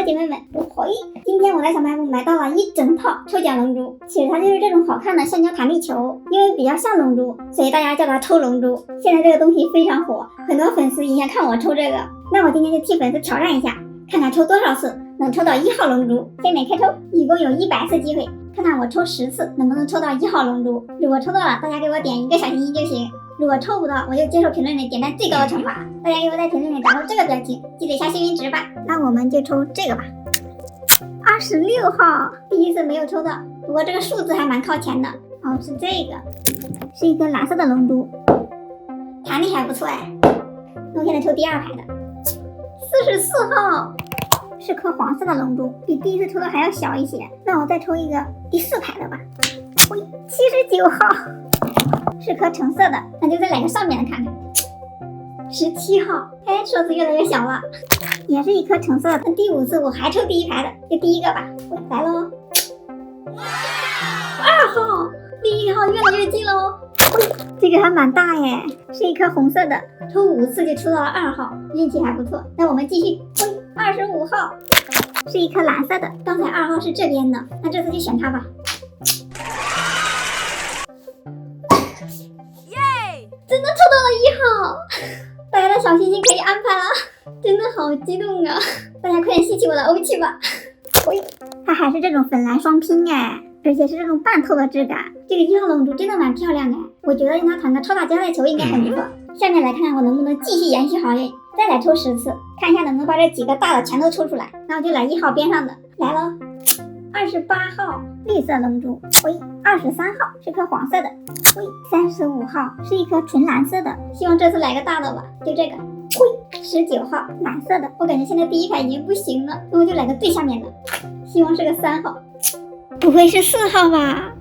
的姐妹们，今天我在小卖部买到了一整套抽奖龙珠，其实它就是这种好看的橡胶弹力球，因为比较像龙珠，所以大家叫它抽龙珠。现在这个东西非常火，很多粉丝也想看我抽这个，那我今天就替粉丝挑战一下，看看抽多少次能抽到1号龙珠。先免开抽，一共有100次机会，看看我抽10次能不能抽到1号龙珠。如果抽到了，大家给我点1个小心心就行。如果抽不到，我就接受评论里点赞最高的惩罚。大家给我在评论里打出这个表情，记得下幸运值吧。那我们就抽这个吧，26号，第一次没有抽到，不过这个数字还蛮靠前的。哦，是这个，是一个蓝色的龙珠，弹力还不错哎。那我现在抽第2排的，44号，是颗黄色的龙珠，比第一次抽的还要小一些。那我再抽一个第4排的吧。79号。是颗橙色的，那就再来个上面的看看。17号，哎，数字越来越小了，也是一颗橙色的。那第5次我还抽第1排的，就第1个吧。来喽，2号，离1号越来越近喽。这个还蛮大耶，是一颗红色的，抽5次就抽到了2号，运气还不错。那我们继续，25号，是一颗蓝色的，刚才2号是这边的，那这次就选它吧。真的抽到了1号，大家的小心心可以安排了，真的好激动啊！大家快点吸起我的欧气吧！它还是这种粉蓝双拼哎，而且是这种半透的质感。这个1号龙珠真的蛮漂亮的，我觉得用它弹个超大胶带球应该很不错。下面来看看我能不能继续延续好运，再来抽10次，看一下能不能把这几个大的全都抽出来。那我就来1号边上的，来喽。28号，绿色龙珠，23号是颗黄色的，35号是一颗纯蓝色的，希望这次来个大的吧，就这个，19号蓝色的，我感觉现在第1排已经不行了，那我就来个最下面的，希望是个3号，不会是4号吧？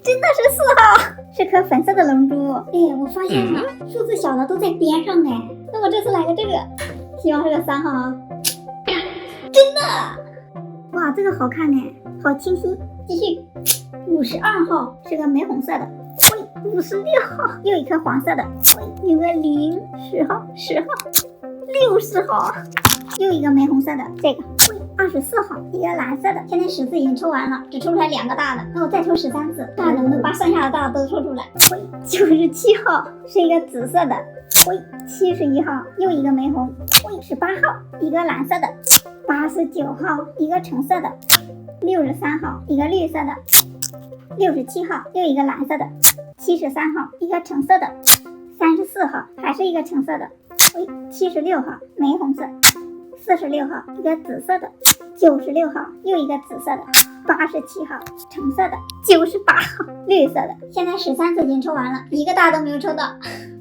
真的是4号，是颗粉色的龙珠。哎，我发现了，数字小的都在边上哎，那我这次来个这个，希望是个3号啊，真的。哇，这个好看呢，好清新。继续，52号是个玫红色的，56号又一颗黄色的，有个0，10号，10号，60号又一个玫红色的，这个24号一个蓝色的。现在10次已经抽完了，只抽出来2个大的，那我再抽13次，看看能不能把剩下的大的都抽出来。97号是一个紫色的，71号又一个玫红，18号一个蓝色的，89号一个橙色的，63号一个绿色的，67号又一个蓝色的，73号一个橙色的，34号还是一个橙色的，76号玫红色，46号一个紫色的，96号又一个紫色的，87号橙色的，98号绿色的。现在13次已经抽完了，1个大都没有抽到。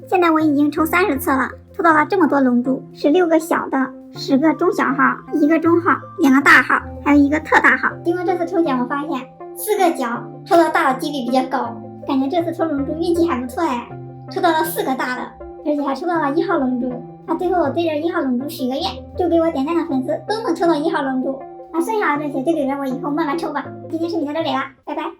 现在我已经抽30次了，抽到了这么多龙珠，16个小的，10个中小号，1个中号，2个大号，还有1个特大号。经过这次抽奖，我发现4个角抽到大的几率比较高，感觉这次抽龙珠运气还不错哎，抽到了4个大的，而且还抽到了1号龙珠。那最后我对着1号龙珠许个愿，祝给我点赞的粉丝都能抽到1号龙珠。那剩下的这些就留着我以后慢慢抽吧。今天视频到这里啦，拜拜。